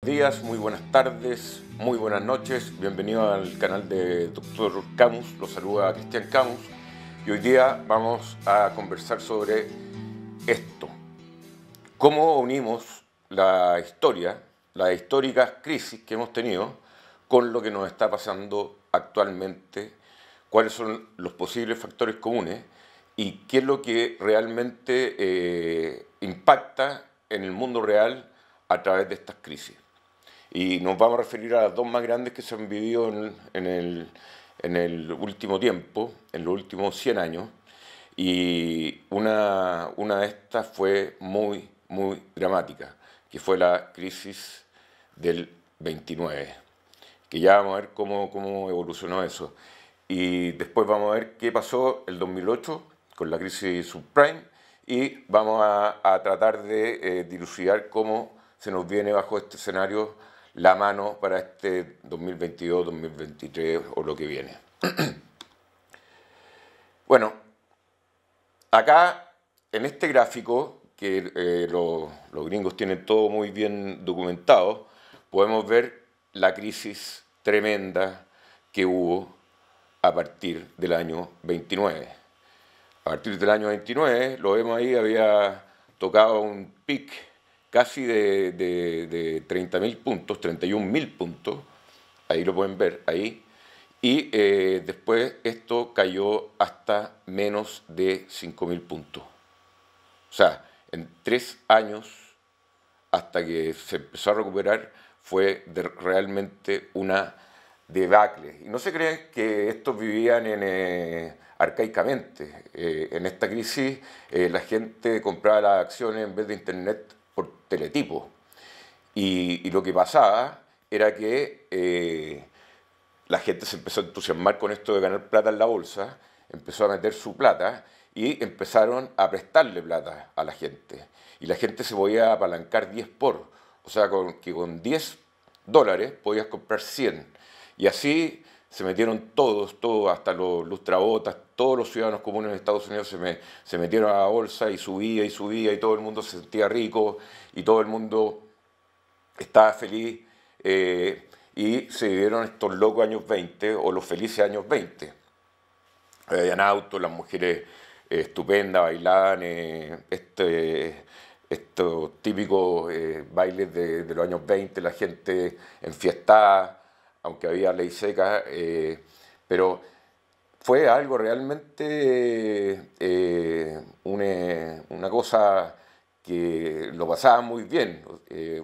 días, muy buenas tardes, muy buenas noches. Bienvenido al canal de Dr. Camus. Los saluda Cristian Camus. Y hoy día vamos a conversar sobre esto. Cómo unimos la historia, las históricas crisis que hemos tenido con lo que nos está pasando actualmente, cuáles son los posibles factores comunes y qué es lo que realmente impacta en el mundo real a través de estas crisis. Y nos vamos a referir a las dos más grandes que se han vivido en el último tiempo, en los últimos 100 años, y una de estas fue muy dramática, que fue la crisis del 29, que ya vamos a ver cómo evolucionó eso. Y después vamos a ver qué pasó el 2008 con la crisis subprime y vamos a tratar de dilucidar cómo se nos viene bajo este escenario la mano para este 2022, 2023 o lo que viene. Bueno, acá en este gráfico, que los gringos tienen todo muy bien documentado, podemos ver la crisis tremenda que hubo a partir del año 29. A partir del año 29, lo vemos ahí, había tocado un pic casi de 30.000 puntos, 31.000 puntos, ahí lo pueden ver, ahí, y después esto cayó hasta menos de 5.000 puntos. O sea, en 3 años, hasta que se empezó a recuperar, fue realmente una debacle. Y no se creen que estos vivían arcaicamente. En esta crisis la gente compraba las acciones en vez de internet por teletipo. Y lo que pasaba era que la gente se empezó a entusiasmar con esto de ganar plata en la bolsa, empezó a meter su plata y empezaron a prestarle plata a la gente. Y la gente se podía apalancar 10 por. O sea, que con $10 podías comprar 100. Y así se metieron todos, hasta los lustrabotas, todos los ciudadanos comunes de Estados Unidos se metieron a la bolsa y subía y todo el mundo se sentía rico y todo el mundo estaba feliz y se vivieron estos locos años 20 o los felices años 20. Habían autos, las mujeres estupendas, bailaban estos típicos bailes de los años 20, la gente enfiestada, aunque había ley seca, pero fue algo realmente una cosa que lo pasaba muy bien.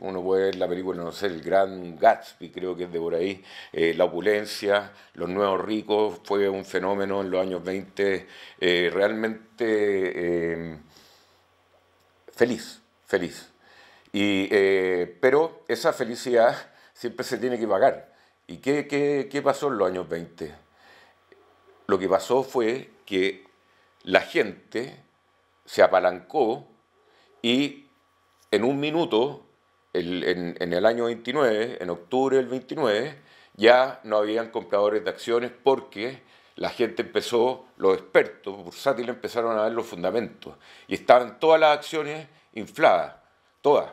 Uno puede ver la película, no sé, El Gran Gatsby, creo que es de por ahí, la opulencia, los nuevos ricos, fue un fenómeno en los años 20 realmente feliz. Pero esa felicidad siempre se tiene que pagar. ¿Y qué pasó en los años 20? Lo que pasó fue que la gente se apalancó y en un minuto, en el año 29, en octubre del 29, ya no habían compradores de acciones porque la gente empezó, los expertos bursátiles empezaron a ver los fundamentos y estaban todas las acciones infladas, todas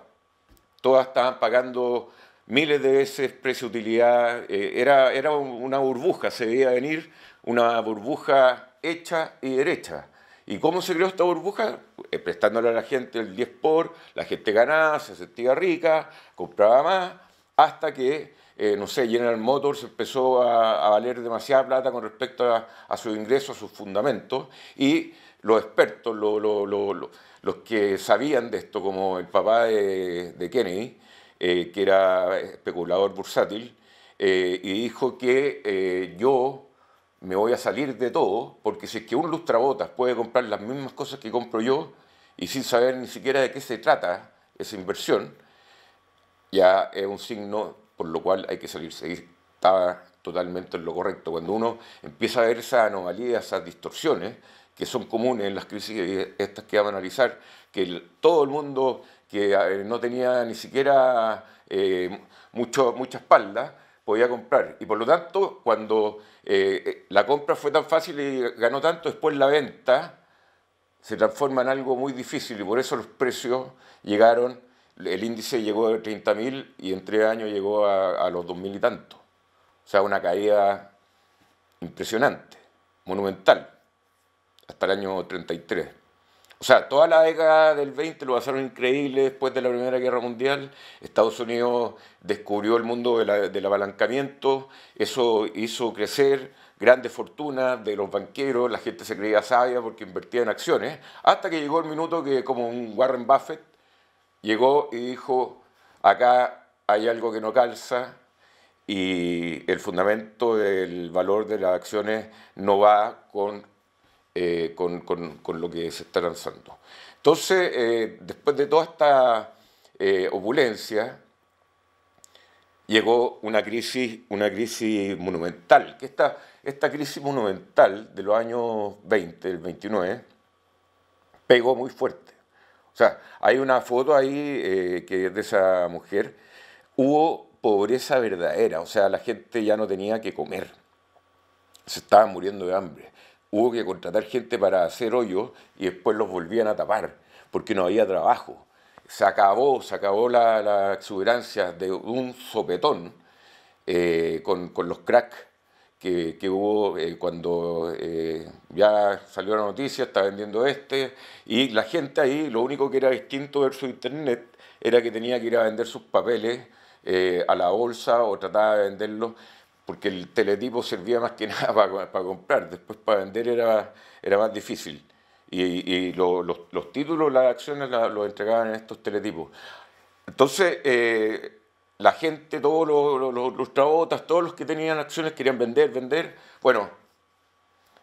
estaban pagando miles de veces precio-utilidad, era una burbuja, se veía venir una burbuja hecha y derecha. ¿Y cómo se creó esta burbuja? Prestándole a la gente el 10 por, la gente ganaba, se sentía rica, compraba más, hasta que, no sé, General Motors empezó a valer demasiada plata con respecto a sus ingresos, a sus fundamentos, y los expertos, los que sabían de esto, como el papá de Kennedy, que era especulador bursátil, y dijo que yo me voy a salir de todo, porque si es que un lustrabotas puede comprar las mismas cosas que compro yo, y sin saber ni siquiera de qué se trata esa inversión, ya es un signo por lo cual hay que salirse. Y estaba totalmente en lo correcto. Cuando uno empieza a ver esas anomalías, esas distorsiones, que son comunes en las crisis estas que vamos a analizar, que todo el mundo que no tenía ni siquiera mucha espalda, podía comprar. Y por lo tanto, cuando la compra fue tan fácil y ganó tanto, después la venta se transforma en algo muy difícil y por eso los precios llegaron el índice llegó de 30.000 y en 3 años llegó a los 2.000 y tanto. O sea, una caída impresionante, monumental, hasta el año 33. O sea, toda la década del 20 lo pasaron increíble después de la Primera Guerra Mundial. Estados Unidos descubrió el mundo del apalancamiento, eso hizo crecer grandes fortunas de los banqueros, la gente se creía sabia porque invertía en acciones, hasta que llegó el minuto que, como un Warren Buffett, llegó y dijo, acá hay algo que no calza y el fundamento del valor de las acciones no va con lo que se está lanzando. Entonces, después de toda esta opulencia, llegó una crisis monumental, que esta crisis monumental de los años 20, del 29, pegó muy fuerte. O sea, hay una foto ahí que es de esa mujer. Hubo pobreza verdadera, o sea, la gente ya no tenía que comer, se estaban muriendo de hambre. Hubo que contratar gente para hacer hoyos y después los volvían a tapar, porque no había trabajo. Se acabó la exuberancia de un sopetón con los cracks que hubo cuando ya salió la noticia, está vendiendo y la gente ahí, lo único que era distinto versus internet era que tenía que ir a vender sus papeles a la bolsa o trataba de venderlos, porque el teletipo servía más que nada para comprar, después para vender era más difícil. Y los títulos, las acciones los entregaban en estos teletipos. Entonces, la gente, todos los lustrabotas, todos los que tenían acciones querían vender. Bueno,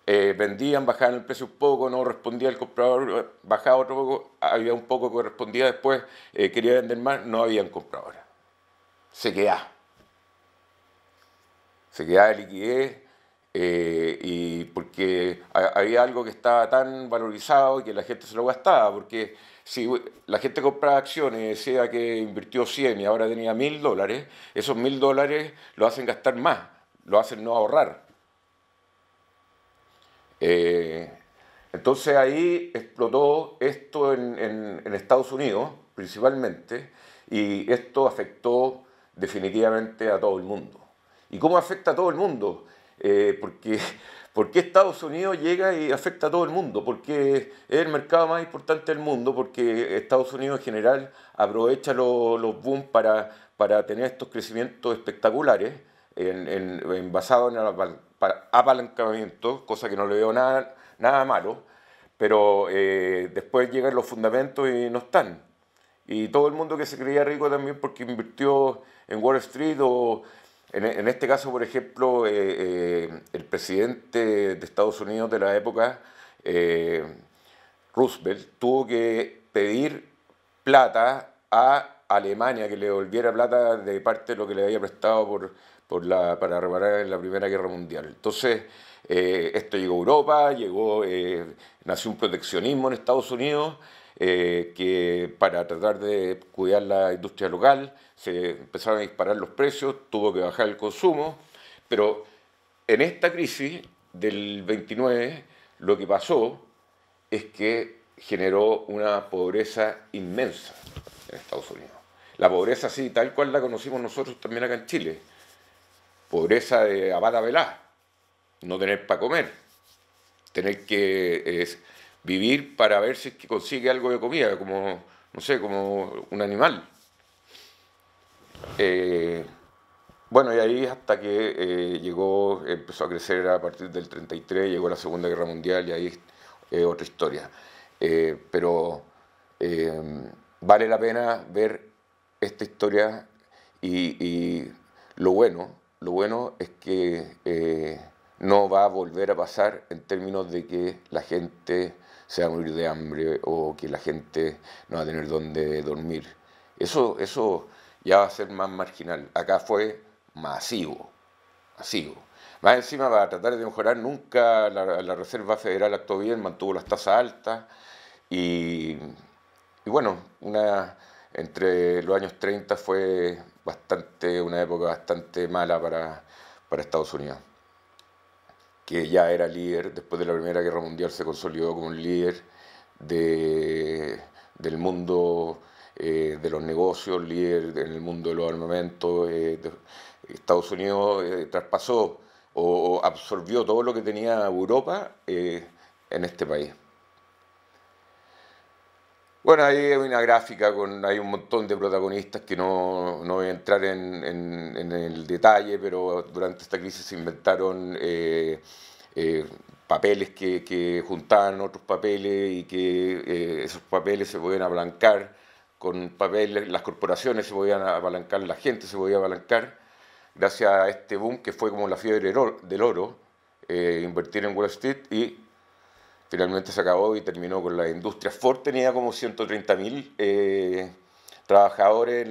vendían, bajaban el precio un poco, no respondía el comprador, bajaba otro poco, había un poco que respondía después, quería vender más, no habían compradores. Sequedad de liquidez, y porque había algo que estaba tan valorizado y que la gente se lo gastaba, porque si la gente compraba acciones y decía que invirtió 100 y ahora tenía $1.000, esos $1.000 lo hacen gastar más, lo hacen no ahorrar. Entonces ahí explotó esto en Estados Unidos principalmente, y esto afectó definitivamente a todo el mundo. ¿Y cómo afecta a todo el mundo? Porque Estados Unidos llega y afecta a todo el mundo, porque es el mercado más importante del mundo, porque Estados Unidos en general aprovecha los booms para tener estos crecimientos espectaculares basados en el apalancamiento, cosa que no le veo nada malo, pero después llegan los fundamentos y no están. Y todo el mundo que se creía rico también porque invirtió en Wall Street o en este caso, por ejemplo, el presidente de Estados Unidos de la época, Roosevelt, tuvo que pedir plata a Alemania, que le devolviera plata de parte de lo que le había prestado para reparar en la Primera Guerra Mundial. Entonces, esto llegó a Europa, nació un proteccionismo en Estados Unidos, que para tratar de cuidar la industria local se empezaron a disparar los precios, tuvo que bajar el consumo, pero en esta crisis del 29 lo que pasó es que generó una pobreza inmensa en Estados Unidos. La pobreza así, tal cual la conocimos nosotros también acá en Chile. Pobreza de abada velá, no tener para comer, tener que vivir para ver si es que consigue algo de comida, como, no sé, como un animal. Bueno, y ahí hasta que empezó a crecer a partir del 33, llegó la Segunda Guerra Mundial y ahí es otra historia. Pero vale la pena ver esta historia y lo bueno es que no va a volver a pasar en términos de que la gente se va a morir de hambre o que la gente no va a tener dónde dormir. Eso ya va a ser más marginal. Acá fue masivo. Más encima, para tratar de mejorar, nunca la Reserva Federal actuó bien, mantuvo las tasas altas y bueno, entre los años 30 fue una época bastante mala para Estados Unidos, que ya era líder, después de la Primera Guerra Mundial se consolidó como un líder del mundo de los negocios, líder en el mundo de los armamentos. Estados Unidos traspasó o absorbió todo lo que tenía Europa en este país. Bueno, ahí hay una gráfica hay un montón de protagonistas que no voy a entrar en el detalle, pero durante esta crisis se inventaron eh, papeles que juntaban otros papeles y que esos papeles se podían apalancar con papeles, las corporaciones se podían apalancar, la gente se podía apalancar, gracias a este boom que fue como la fiebre del oro, invertir en Wall Street y finalmente se acabó y terminó con la industria. Ford tenía como 130.000 trabajadores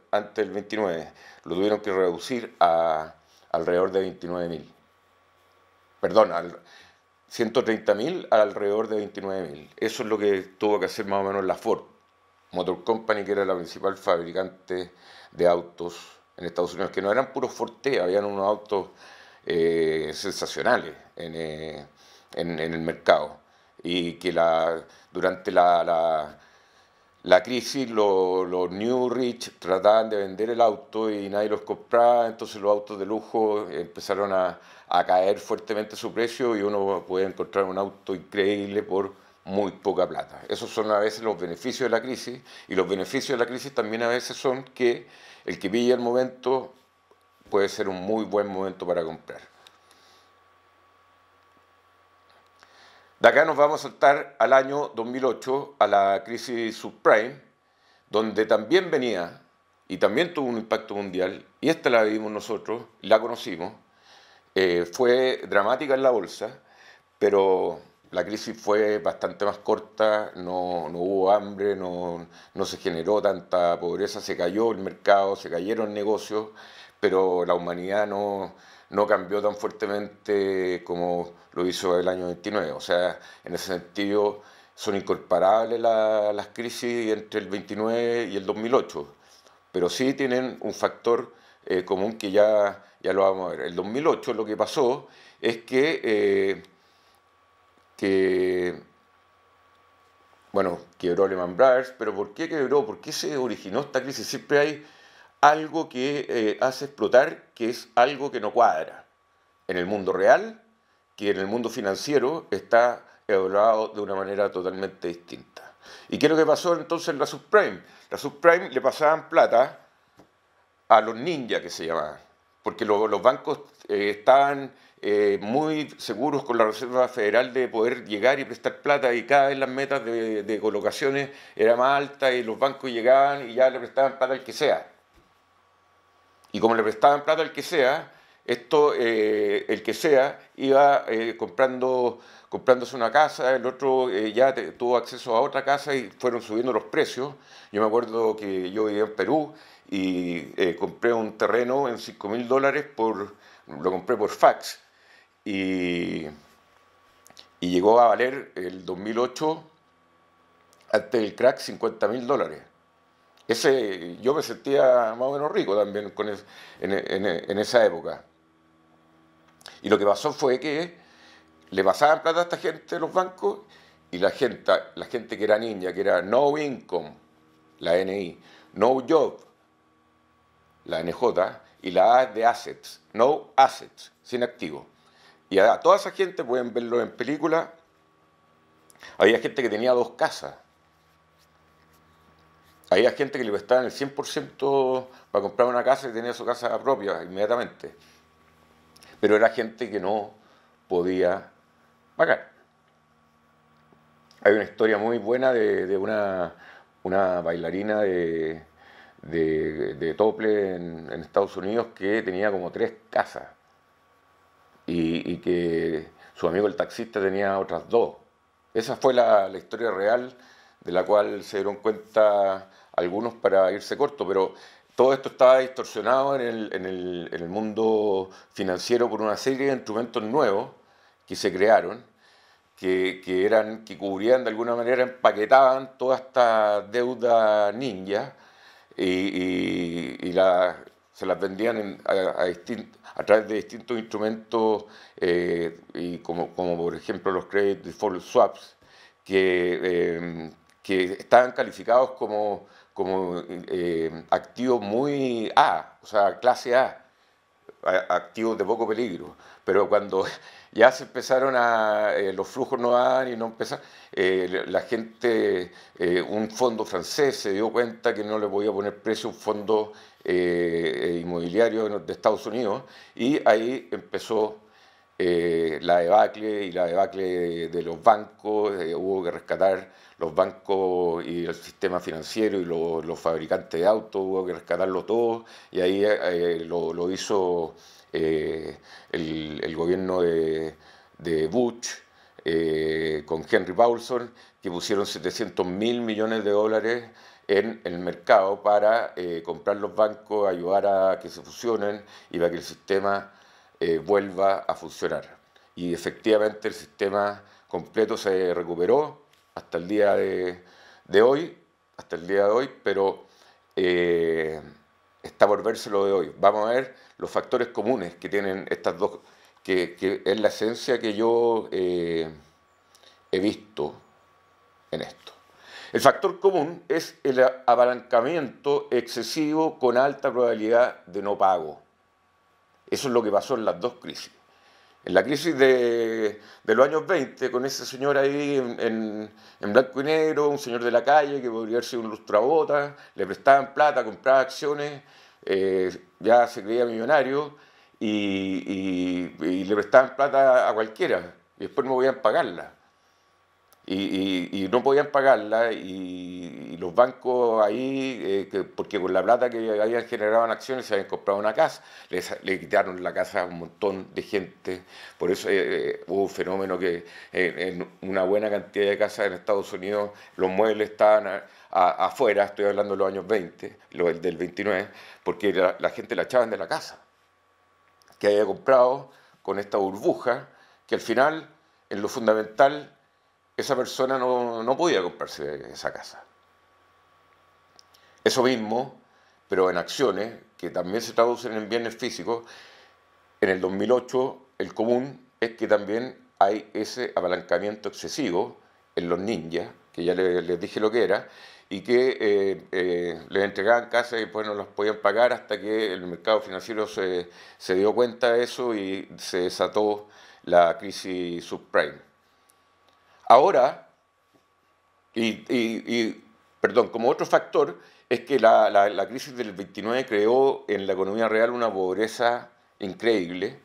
antes del 29. Lo tuvieron que reducir a alrededor de 29.000. Perdón, 130.000 a alrededor de 29.000. Eso es lo que tuvo que hacer más o menos la Ford Motor Company, que era la principal fabricante de autos en Estados Unidos, que no eran puros Ford T, habían unos autos sensacionales en el mercado. Y que durante la crisis los New Rich trataban de vender el auto y nadie los compraba, entonces los autos de lujo empezaron a caer fuertemente su precio y uno puede encontrar un auto increíble por muy poca plata. Esos son a veces los beneficios de la crisis, y los beneficios de la crisis también a veces son que el que pilla el momento puede ser un muy buen momento para comprar. De acá nos vamos a saltar al año 2008, a la crisis subprime, donde también venía y también tuvo un impacto mundial, y esta la vimos nosotros, la conocimos, fue dramática en la bolsa, pero la crisis fue bastante más corta, no hubo hambre, no se generó tanta pobreza, se cayó el mercado, se cayeron negocios, pero la humanidad no cambió tan fuertemente como lo hizo el año 29. O sea, en ese sentido son incomparables las crisis entre el 29 y el 2008, pero sí tienen un factor común que ya lo vamos a ver. El 2008 lo que pasó es que bueno, quebró Lehman Brothers, pero ¿por qué quebró? ¿Por qué se originó esta crisis? Siempre hay algo que hace explotar, que es algo que no cuadra en el mundo real, que en el mundo financiero está evaluado de una manera totalmente distinta. ¿Y qué es lo que pasó entonces en la subprime? La subprime le pasaban plata a los ninjas, que se llamaban, porque los bancos estaban muy seguros con la Reserva Federal de poder llegar y prestar plata, y cada vez las metas de colocaciones eran más altas y los bancos llegaban y ya le prestaban plata al que sea. Y como le prestaban plata al que sea, el que sea iba comprándose una casa, el otro tuvo acceso a otra casa y fueron subiendo los precios. Yo me acuerdo que yo vivía en Perú y compré un terreno en $5.000, lo compré por fax y, y llegó a valer el 2008, antes del crack, $50.000. Yo me sentía más o menos rico también en esa época. Y lo que pasó fue que le pasaban plata a esta gente de los bancos, y la gente que era niña, que era no income, la NI, no job, la NJ, y la A de assets, no assets, sin activo. Y a toda esa gente, pueden verlo en película, había gente que tenía 2 casas. Había gente que le prestaban el 100% para comprar una casa y tenía su casa propia inmediatamente. Pero era gente que no podía pagar. Hay una historia muy buena de una bailarina de tople en Estados Unidos que tenía como 3 casas y que su amigo el taxista tenía otras 2. Esa fue la historia real, de la cual se dieron cuenta algunos para irse corto, pero todo esto estaba distorsionado en el mundo financiero por una serie de instrumentos nuevos que se crearon, que cubrían de alguna manera, empaquetaban toda esta deuda ninja y se las vendían a través de distintos instrumentos, y como por ejemplo los credit default swaps, que estaban calificados como activos muy A, o sea, clase A, activos de poco peligro. Pero cuando ya se empezaron los flujos no dan y no empezaron, la gente, un fondo francés se dio cuenta que no le podía poner precio a un fondo inmobiliario de Estados Unidos, y ahí empezó la debacle de los bancos. Hubo que rescatar los bancos y el sistema financiero y los fabricantes de autos, hubo que rescatarlo todo, y ahí lo hizo el gobierno de Bush, con Henry Paulson, que pusieron 700.000 millones de dólares en el mercado para comprar los bancos, ayudar a que se fusionen y para que el sistema vuelva a funcionar. Y efectivamente el sistema completo se recuperó hasta el día de hoy, pero está por verse lo de hoy. Vamos a ver los factores comunes que tienen estas dos, que es la esencia que yo he visto en esto. El factor común es el apalancamiento excesivo con alta probabilidad de no pago. Eso es lo que pasó en las dos crisis. En la crisis de los años 20, con ese señor ahí en blanco y negro, un señor de la calle que podría haber sido un lustrabotas, le prestaban plata, compraba acciones, ya se creía millonario, y le prestaban plata a cualquiera, y después no podían pagarla. Y no podían pagarla, y los bancos ahí, porque con la plata que habían generado en acciones se habían comprado una casa, le quitaron la casa a un montón de gente. Por eso hubo un fenómeno que en una buena cantidad de casas en Estados Unidos los muebles estaban afuera. Estoy hablando de los años 20, del 29, porque la gente la echaban de la casa que había comprado con esta burbuja, que al final, en lo fundamental, esa persona no podía comprarse esa casa. Eso mismo, pero en acciones, que también se traducen en bienes físicos. En el 2008 el común es que también hay ese apalancamiento excesivo en los ninjas, que ya les dije lo que era, y que les entregaban casas y después no las podían pagar hasta que el mercado financiero se dio cuenta de eso y se desató la crisis subprime. Ahora, perdón, como otro factor, es que la crisis del 29 creó en la economía real una pobreza increíble,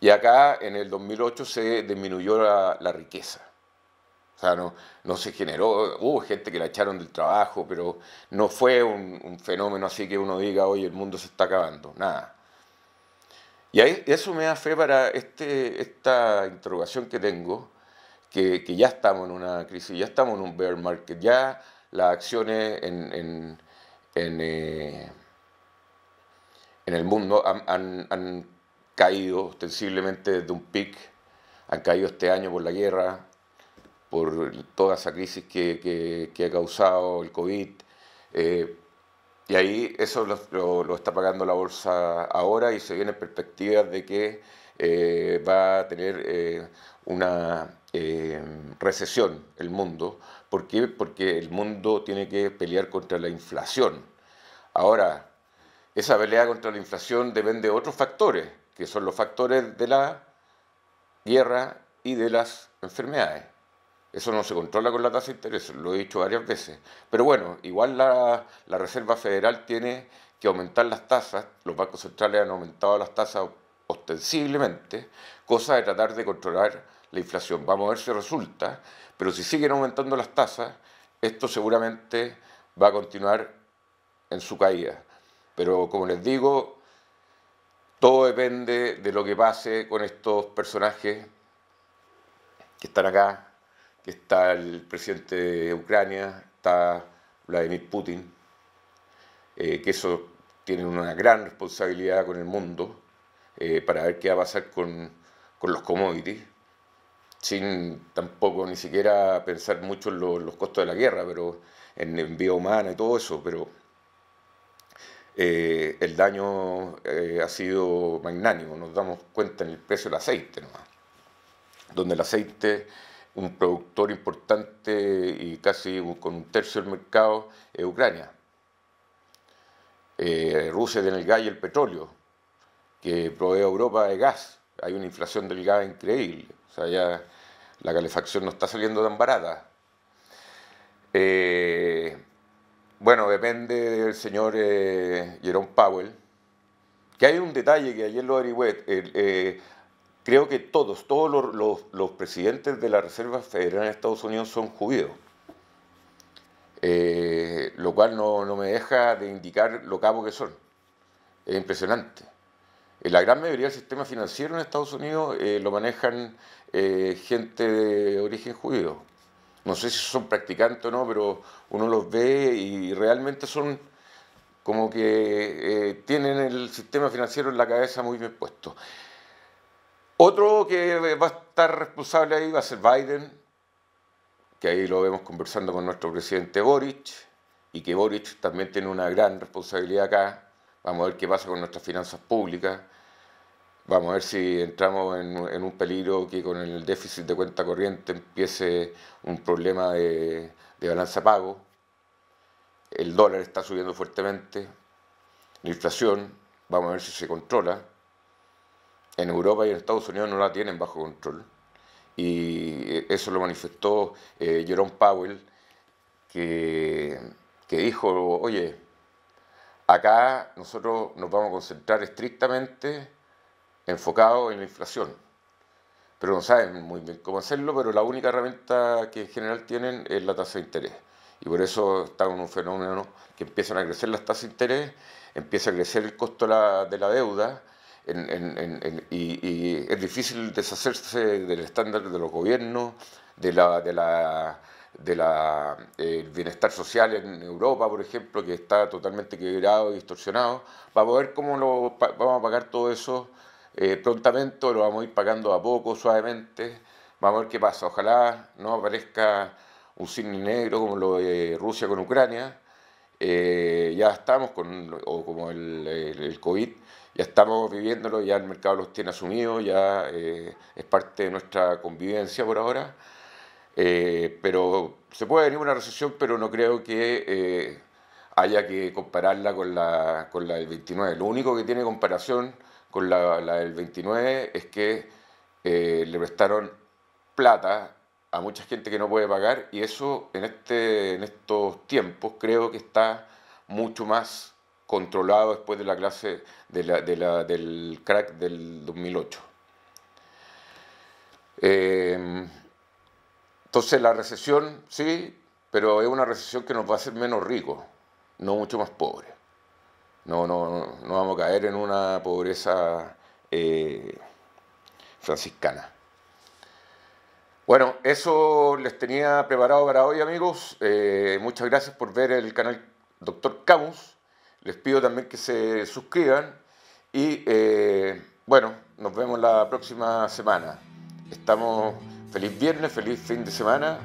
y acá en el 2008 se disminuyó la riqueza. O sea, no se generó, hubo gente que la echaron del trabajo, pero no fue un fenómeno así que uno diga, oye, el mundo se está acabando, nada. Y eso me da fe para esta interrogación que tengo, que ya estamos en una crisis, ya estamos en un bear market, ya las acciones en el mundo han caído ostensiblemente desde un pic, han caído este año por la guerra, por toda esa crisis que ha causado el COVID, y ahí eso lo está pagando la bolsa ahora, y se vienen perspectivas de que va a tener una recesión el mundo. ¿Por qué? Porque el mundo tiene que pelear contra la inflación. Ahora, esa pelea contra la inflación depende de otros factores, que son los factores de la guerra y de las enfermedades. Eso no se controla con la tasa de interés, lo he dicho varias veces. Pero bueno, igual la Reserva Federal tiene que aumentar las tasas, los bancos centrales han aumentado las tasas ostensiblemente, cosa de tratar de controlar la inflación. Vamos a ver si resulta, pero si siguen aumentando las tasas, esto seguramente va a continuar en su caída. Pero como les digo, todo depende de lo que pase con estos personajes que están acá, que está el presidente de Ucrania, está Vladimir Putin, que eso tiene una gran responsabilidad con el mundo, para ver qué va a pasar con los commodities, sin tampoco ni siquiera pensar mucho en los costos de la guerra, pero en vida humana y todo eso, pero el daño ha sido magnánimo. Nos damos cuenta en el precio del aceite nomás, donde el aceite un productor importante y casi con un tercio del mercado es Ucrania. Rusia tiene el gas y el petróleo, que provee a Europa de gas. Hay una inflación del gas increíble. O sea, ya la calefacción no está saliendo tan barata. Bueno, depende del señor Jerome Powell, que hay un detalle que ayer lo averigüé. Creo que todos los presidentes de la Reserva Federal en Estados Unidos son judíos, lo cual no me deja de indicar lo capos que son. Es impresionante. La gran mayoría del sistema financiero en Estados Unidos lo manejan gente de origen judío. No sé si son practicantes o no, pero uno los ve y realmente son como que tienen el sistema financiero en la cabeza muy bien puesto. Otro que va a estar responsable ahí va a ser Biden, que ahí lo vemos conversando con nuestro presidente Boric, y que Boric también tiene una gran responsabilidad acá. Vamos a ver qué pasa con nuestras finanzas públicas. Vamos a ver si entramos en un peligro que con el déficit de cuenta corriente empiece un problema de balanza pago. El dólar está subiendo fuertemente. La inflación, vamos a ver si se controla. En Europa y en Estados Unidos no la tienen bajo control. Y eso lo manifestó Jerome Powell, que dijo, oye, acá nosotros nos vamos a concentrar estrictamente enfocados en la inflación. Pero no saben muy bien cómo hacerlo, pero la única herramienta que en general tienen es la tasa de interés. Y por eso estamos en un fenómeno que empiezan a crecer las tasas de interés, empieza a crecer el costo de la deuda, y es difícil deshacerse del estándar de los gobiernos, el bienestar social en Europa, por ejemplo, que está totalmente quebrado y distorsionado. Vamos a ver cómo vamos a pagar todo eso prontamente, o lo vamos a ir pagando a poco, suavemente. Vamos a ver qué pasa. Ojalá no aparezca un cisne negro como lo de Rusia con Ucrania. Ya estamos o como el COVID, ya estamos viviéndolo, ya el mercado los tiene asumidos, ya es parte de nuestra convivencia por ahora. Pero se puede venir una recesión, pero no creo que haya que compararla con la del 29. Lo único que tiene comparación con la del 29 es que le prestaron plata a mucha gente que no puede pagar, y eso en estos tiempos creo que está mucho más controlado después de la clase del crack del 2008. Entonces la recesión sí, pero es una recesión que nos va a hacer menos ricos, no mucho más pobres. No vamos a caer en una pobreza franciscana. Bueno, eso les tenía preparado para hoy, amigos. Muchas gracias por ver el canal Dr. Camus. Les pido también que se suscriban y bueno, nos vemos la próxima semana. Feliz viernes, feliz fin de semana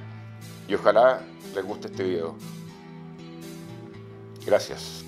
y ojalá les guste este video. Gracias.